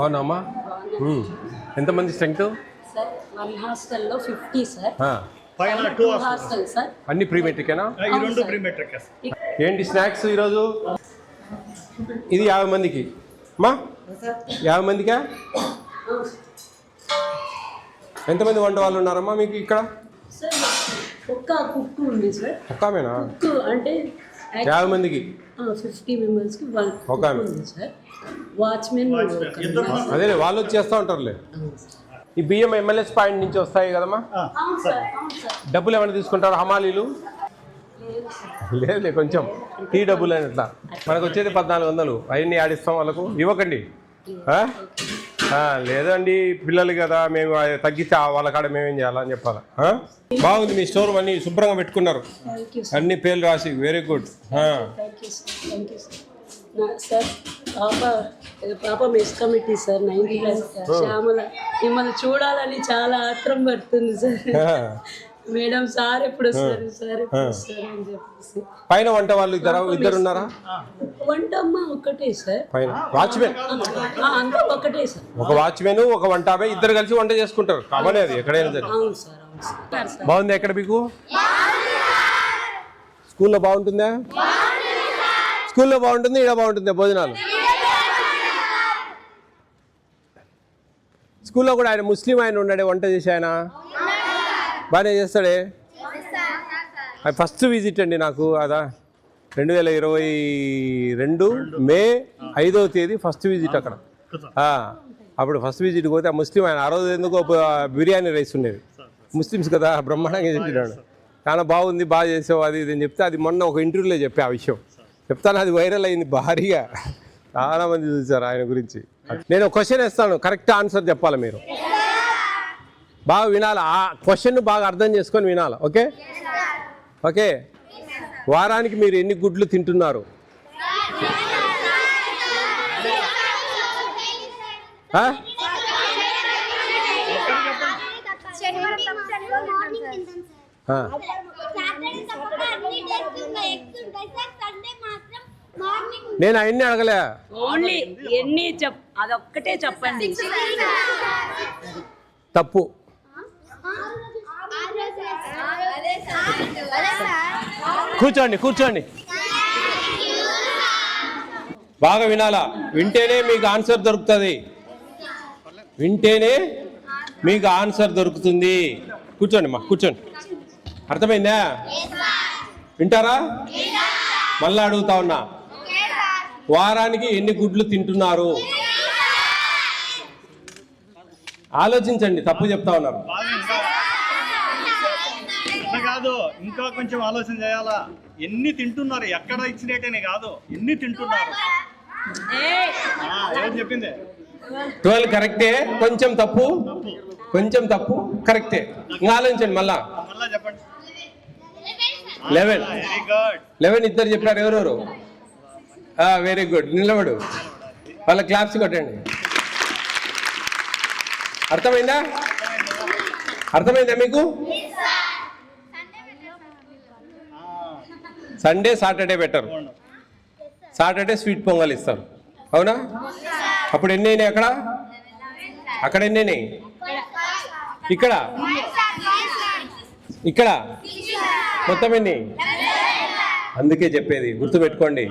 అవునమ్మా. ఎంతమంది strength? Sir one హాస్టల్లో 50 సార్. పైన 2 హాస్టల్ సార్. అన్ని ప్రీ మెట్రికేనా? ఈ రెండు ప్రీ మెట్రిక్. ఏంటి స్నాక్స్ ఈరోజు? ఇది 50 మందికి అమ్మా. 50 మందికా? ఎంతమంది వంట వాళ్ళు ఉన్నారమ్మా మీకు ఇక్కడ? సార్ ఒక్క కుక్ ఉంది సార్. ఒక్కమేనా? కుక్ అంటే 50 మందికి 50 మెంబర్స్కి ఒక ఆమె ఉంది సార్. వాచ్మెన్ అదే వాళ్ళు వచ్చేస్తూ ఉంటారులే. ఈ బియ్యం ఎంఎల్ఎస్ పాయింట్ నుంచి వస్తాయి కదమ్మా? అవును సార్, అవును సార్. డబ్బులు ఏమైనా తీసుకుంటారు హమాలీలు? లేదులే, కొంచెం టీ డబ్బులు అని ఇట్లా. మనకు వచ్చేది 1400, అవన్నీ ఆడిస్తాం వాళ్ళకు. ఇవ్వకండి. లేదండి పిల్లలు కదా, మేము తగ్గితే వాళ్ళ కాడ మేమేం చేయాలని చెప్పాలా? బాగుంది మీ స్టోర్, అన్నీ శుభ్రంగా పెట్టుకున్నారు, అన్ని పేర్లు రాసి. Very good. సార్ పాప మెస్ కమిటీ సార్ 90 శ్యామల, మిమ్మల్ని చూడాలని చాలా ఆత్రం పడుతుంది సార్. మేడం సార్ ఎప్పుడు వస్తారు, సార్ ఎప్పుడు వస్తారు అని చెప్పేసి. పైన వంట వాళ్ళు ఇద్దరు ఉన్నారా? వంట అమ్మ ఒకటే సార్. పైన వాచ్మెన్ అంతా ఒకటే సార్. ఒక వాచ్మెన్ ఒక వంట ఆమె ఇద్దరు కలిసి వంట చేసుకుంటారు. కామనే అది ఎక్కడైనా సరే. అవును సార్, అవును సార్. బాగుంది. ఎక్కడ మీకు స్కూల్లో బాగుంటుందా? స్కూల్లో బాగుంటుంది, ఇక్కడ బాగుంటుందా భోజనాలు? స్కూల్లో కూడా ఆయన ముస్లిం ఆయన ఉన్నాడే, వంట చేసి ఆయన బాగానే చేస్తాడే. అది ఫస్ట్ విజిట్ అండి నాకు. అదా 2022 మే 5వ తేదీ ఫస్ట్ విజిట్ అక్కడ. అప్పుడు ఫస్ట్ విజిట్ పోతే ఆ ముస్లిం ఆయన ఆ రోజు ఎందుకో బిర్యానీ రైస్ ఉండేది. ముస్లిమ్స్ కదా, బ్రహ్మాండంగా చెప్పినాడు. చాలా బాగుంది, బాగా చేసావు అది ఇది అని చెప్తే, అది మొన్న ఒక ఇంటర్వ్యూలో చెప్పే ఆ విషయం చెప్తాను. అది వైరల్ అయింది భారీగా, చాలామంది చూసారు ఆయన గురించి. నేను ఒక క్వశ్చన్ ఇస్తాను, కరెక్ట్ ఆన్సర్ చెప్పాలి మీరు. బాగా వినాలి, ఆ క్వశ్చన్ బాగా అర్థం చేసుకొని వినాలి. Okay okay. వారానికి మీరు ఎన్ని గుడ్లు తింటున్నారు? నేను అవన్నీ అడగలే. ఓన్లీ ఎన్ని అదొక్కటే చెప్పండి. తప్పు. కూర్చోండి కూర్చోండి, బాగా వినాలా. వింటేనే మీకు ఆన్సర్ దొరుకుతుంది, వింటేనే మీకు ఆన్సర్ దొరుకుతుంది. కూర్చోండి మా, కూర్చోండి. అర్థమైందా? వింటారా? మళ్ళా అడుగుతా ఉన్నా, వారానికి ఎన్ని గుడ్లు తింటున్నారు? ఆలోచించండి, తప్పు చెప్తా ఉన్నారు. కాదు, ఇంకా కొంచెం ఆలోచన చేయాలా. ఎన్ని తింటున్నారు, ఎక్కడ ఇచ్చినట్టేనే కాదు, ఎన్ని తింటున్నారు. ఏం చెప్పింది? 12 కరెక్టే, కొంచెం తప్పు, కొంచెం తప్పు, కరెక్టే. ఇంకా ఆలోచించండి మళ్ళా. చెప్పండి. 11. 11 ఇద్దరు చెప్పారు. ఎవరెవరు? Very good. నిలబడు, వాళ్ళ క్లాప్స్ కొట్టండి. అర్థమైందా? అర్థమైందా మీకు? Sunday Saturday better. Saturday sweet pongal ఇస్తారు, అవునా? అప్పుడు ఎన్ని అయినాయి అక్కడ? అక్కడ ఎన్ని అయినాయి? ఇక్కడ ఇక్కడ మొత్తం ఎన్ని? అందుకే చెప్పేది, గుర్తుపెట్టుకోండి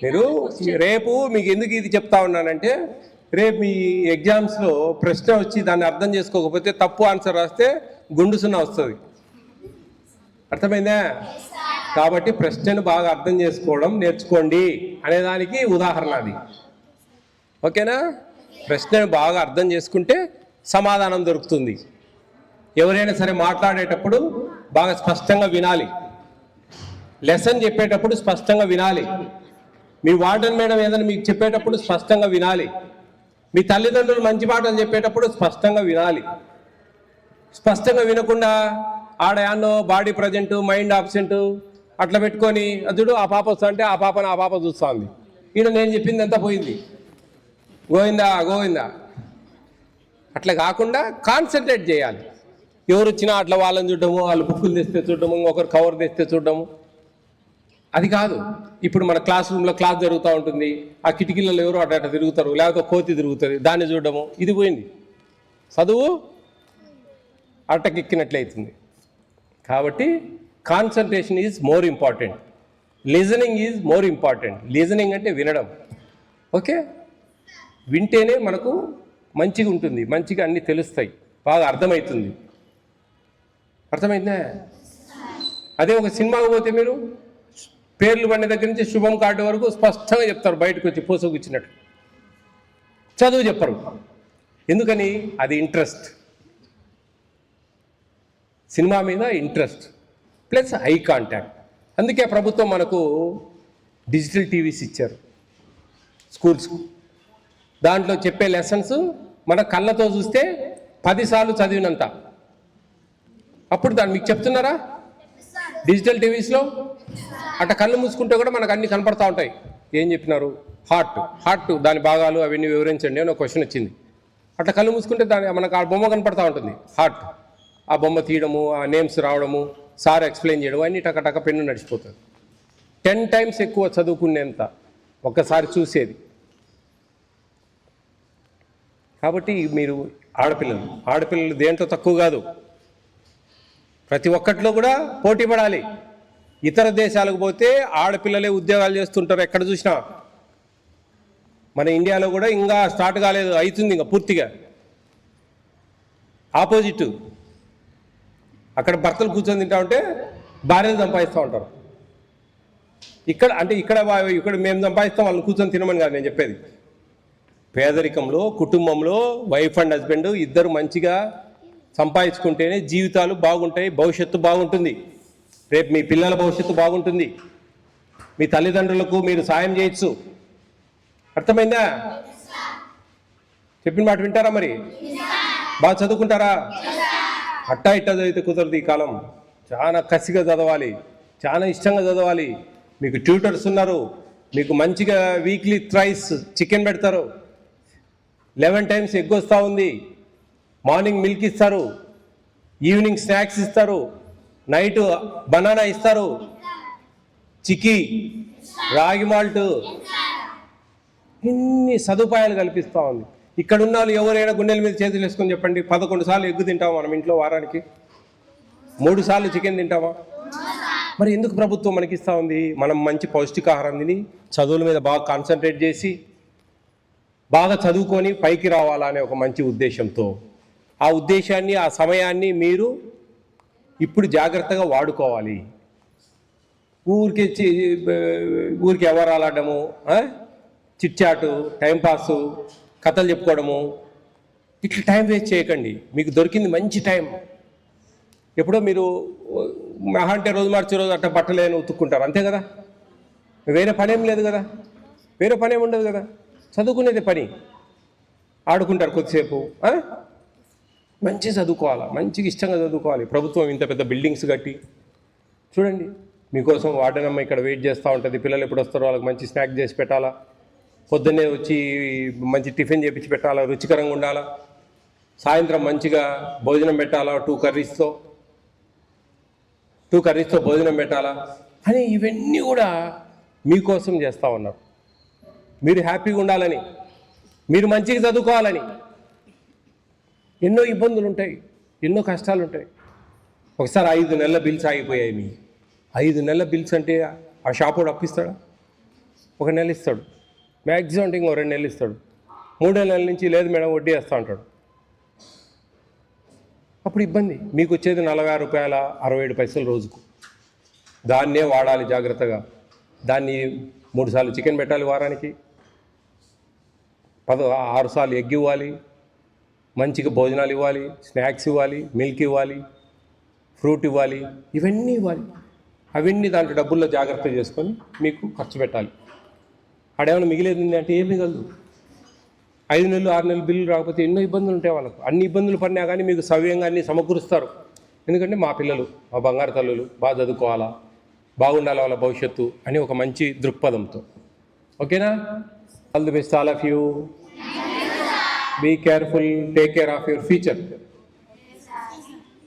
మీరు. రేపు మీకు ఎందుకు ఇది చెప్తా ఉన్నానంటే, రేపు మీ ఎగ్జామ్స్లో ప్రశ్న వచ్చి దాన్ని అర్థం చేసుకోకపోతే, తప్పు ఆన్సర్ రాస్తే గుండు సున్నా వస్తుంది. అర్థమైందా? కాబట్టి ప్రశ్నను బాగా అర్థం చేసుకోవడం నేర్చుకోండి అనేదానికి ఉదాహరణ అది. ఓకేనా? ప్రశ్నను బాగా అర్థం చేసుకుంటే సమాధానం దొరుకుతుంది. ఎవరైనా సరే మాట్లాడేటప్పుడు బాగా స్పష్టంగా వినాలి. లెసన్ చెప్పేటప్పుడు స్పష్టంగా వినాలి. మీ వార్డెన్ మేడం ఏదైనా మీకు చెప్పేటప్పుడు స్పష్టంగా వినాలి. మీ తల్లిదండ్రులు మంచి మాటలు చెప్పేటప్పుడు స్పష్టంగా వినాలి. స్పష్టంగా వినకుండా ఆడయాన్నో బాడీ ప్రజెంట్ మైండ్ ఆబ్సెంట్ అట్లా పెట్టుకొని, అదుడు ఆ పాప వస్తా అంటే ఆ పాప చూస్తూ ఉంది. ఈయన నేను చెప్పింది ఎంత పోయింది, గోవిందా గోవిందా. అట్లా కాకుండా కాన్సన్ట్రేట్ చేయాలి. ఎవరు వచ్చినా అట్లా వాళ్ళని చూడటము, వాళ్ళు బుక్కులు తెస్తే చూడటము, ఒకరు కవర్ తెస్తే చూడటము, అది కాదు. ఇప్పుడు మన క్లాస్ రూమ్లో క్లాస్ జరుగుతూ ఉంటుంది, ఆ కిటికీలలో ఎవరో అటు తిరుగుతారు, లేకపోతే కోతి తిరుగుతుంది, దాన్ని చూడడము, ఇది పోయింది. చదువు అట్టకెక్కినట్లయితుంది. కాబట్టి concentration is more important, listening is more important. Listening అంటే వినడం. ఓకే, వింటేనే మనకు మంచిగా ఉంటుంది, మంచిగా అన్నీ తెలుస్తాయి, బాగా అర్థమవుతుంది. అర్థమైందా? అదే ఒక సినిమాకి పోతే మీరు పేర్లు బండి దగ్గర నుంచి శుభం కార్డు వరకు స్పష్టంగా చెప్తారు, బయటకు వచ్చి పోసొచ్చినట్టు. చదువు చెప్పరు. ఎందుకని? అది ఇంట్రెస్ట్, సినిమా మీద ఇంట్రెస్ట్ ప్లస్ ఐ కాంటాక్ట్. అందుకే ప్రభుత్వం మనకు డిజిటల్ టీవీస్ ఇచ్చారు స్కూల్స్కు. దాంట్లో చెప్పే లెసన్స్ మన కళ్ళతో చూస్తే 10 సార్లు చదివినంత. అప్పుడు దాన్ని మీకు చెప్తున్నారా డిజిటల్ టీవీస్లో? అట్లా కళ్ళు మూసుకుంటే కూడా మనకు అన్నీ కనపడతా ఉంటాయి. ఏం చెప్పినారు? హార్ట్ దాని భాగాలు అవన్నీ వివరించండి అని ఒక క్వశ్చన్ వచ్చింది. అట్లా కళ్ళు మూసుకుంటే మనకు ఆ బొమ్మ కనపడతా ఉంటుంది, హార్ట్. ఆ బొమ్మ తీయడము, ఆ నేమ్స్ రావడము, సార్ ఎక్స్ప్లెయిన్ చేయడం, అన్నీ టక పెన్ను నడిచిపోతుంది. 10 times ఎక్కువ చదువుకునేంత ఒక్కసారి చూసేది. కాబట్టి మీరు ఆడపిల్లలు దేంట్లో తక్కువ కాదు, ప్రతి ఒక్కట్లో కూడా పోటీ పడాలి. ఇతర దేశాలకు పోతే ఆడపిల్లలే ఉద్యోగాలు చేస్తుంటారు ఎక్కడ చూసినా. మన ఇండియాలో కూడా ఇంకా స్టార్ట్ కాలేదు, అవుతుంది ఇంకా పూర్తిగా. ఆపోజిట్, అక్కడ భర్తలు కూర్చొని తింటా ఉంటే భార్యలు సంపాదిస్తూ ఉంటారు. ఇక్కడ మేము సంపాదిస్తాం, వాళ్ళని కూర్చొని తినమని కాదు నేను చెప్పేది. పేదరికంలో కుటుంబంలో వైఫ్ అండ్ హస్బెండ్ ఇద్దరు మంచిగా సంపాదించుకుంటేనే జీవితాలు బాగుంటాయి, భవిష్యత్తు బాగుంటుంది. రేపు మీ పిల్లల భవిష్యత్తు బాగుంటుంది, మీ తల్లిదండ్రులకు మీరు సాయం చేయొచ్చు. అర్థమైందా? చెప్పిన మాట వింటారా? మరి బాగా చదువుకుంటారా? అట్టా చదివితే కుదరదు. ఈ కాలం చాలా కసిగా చదవాలి, చాలా ఇష్టంగా చదవాలి. మీకు ట్యూటర్స్ ఉన్నారు, మీకు మంచిగా వీక్లీ థ్రైస్ చికెన్ పెడతారు, 11 times ఎగ్ వస్తూ ఉంది, మార్నింగ్ మిల్క్ ఇస్తారు, ఈవినింగ్ స్నాక్స్ ఇస్తారు, నైట్ బనానా ఇస్తారు, చిక్కీ, రాగి మాల్ట్, ఇన్ని సదుపాయాలు కల్పిస్తూ ఉంది. ఇక్కడ ఉన్న వాళ్ళు ఎవరైనా గుండెల మీద చేతులు వేసుకొని చెప్పండి, 11 సార్లు ఎగ్గు తింటామా మనం ఇంట్లో వారానికి? 3 సార్లు చికెన్ తింటామా? మరి ఎందుకు ప్రభుత్వం మనకి ఇస్తూ ఉంది? మనం మంచి పౌష్టికాహారం తిని చదువుల మీద బాగా కాన్సన్ట్రేట్ చేసి బాగా చదువుకొని పైకి రావాలనే ఒక మంచి ఉద్దేశంతో. ఆ ఉద్దేశాన్ని, ఆ సమయాన్ని మీరు ఇప్పుడు జాగ్రత్తగా వాడుకోవాలి. ఊరికి ఎవరాలు ఆడము, చిట్చాటు, టైంపాసు, కథలు చెప్పుకోవడము, ఇట్లా టైం వేస్ట్ చేయకండి. మీకు దొరికింది మంచి టైం. ఎప్పుడో మీరు మహా అంటే రోజు మార్చి రోజు అట్లా బట్టలేని ఉతుక్కుంటారు, అంతే కదా. వేరే పనేం లేదు కదా, వేరే పనేం ఉండదు కదా, చదువుకునేది పని. ఆడుకుంటారు కొద్దిసేపు, మంచిగా చదువుకోవాలా, మంచిగా ఇష్టంగా చదువుకోవాలి. ప్రభుత్వం ఇంత పెద్ద బిల్డింగ్స్ కట్టి చూడండి, మీకోసం వార్డెనమ్మ ఇక్కడ వెయిట్ చేస్తూ ఉంటుంది. పిల్లలు ఎప్పుడు వస్తారో వాళ్ళకి మంచి స్నాక్ చేసి పెట్టాలా, పొద్దున్నే వచ్చి మంచి టిఫిన్ చేపించి పెట్టాలా, రుచికరంగా ఉండాలా, సాయంత్రం మంచిగా భోజనం పెట్టాలా, 2 కర్రీస్తో భోజనం పెట్టాలా అని ఇవన్నీ కూడా మీకోసం చేస్తూ ఉన్నారు. మీరు హ్యాపీగా ఉండాలని, మీరు మంచిగా చదువుకోవాలని. ఎన్నో ఇబ్బందులు ఉంటాయి, ఎన్నో కష్టాలు ఉంటాయి. ఒకసారి 5 నెలల బిల్స్ ఆగిపోయాయి. మీ 5 నెలల బిల్స్ అంటే ఆ షాపోడు అప్పిస్తాడా? 1 నెల ఇస్తాడు, మ్యాక్సిమం అంటే ఇంకో 2 నెలలు ఇస్తాడు. 3వ నెలల నుంచి లేదు మేడం వడ్డీ వేస్తూ ఉంటాడు. అప్పుడు ఇబ్బంది. మీకు వచ్చేది 46 రూపాయల 67 పైసలు రోజుకు. దాన్నే వాడాలి జాగ్రత్తగా. దాన్ని 3 సార్లు చికెన్ పెట్టాలి వారానికి, 6 సార్లు ఎగ్ ఇవ్వాలి, మంచిగా భోజనాలు ఇవ్వాలి, స్నాక్స్ ఇవ్వాలి, మిల్క్ ఇవ్వాలి, ఫ్రూట్ ఇవ్వాలి, ఇవన్నీ ఇవ్వాలి. అవన్నీ దాంట్లో డబ్బుల్లో జాగ్రత్త చేసుకొని మీకు ఖర్చు పెట్టాలి. ఆడేమైనా మిగిలేదు అంటే ఏం మిగలదు. 5 నెలలు 6 నెలలు బిల్లు రాకపోతే ఎన్నో ఇబ్బందులు ఉంటాయి వాళ్ళకు. అన్ని ఇబ్బందులు పడినా కానీ మీకు సవ్యంగా అన్నీ సమకూరుస్తారు. ఎందుకంటే మా పిల్లలు, మా బంగారు తల్లులు బాగా చదువుకోవాలా, బాగుండాలి వాళ్ళ భవిష్యత్తు అని ఒక మంచి దృక్పథంతో. ఓకేనా? All the best all of you. Be careful, take care of your future.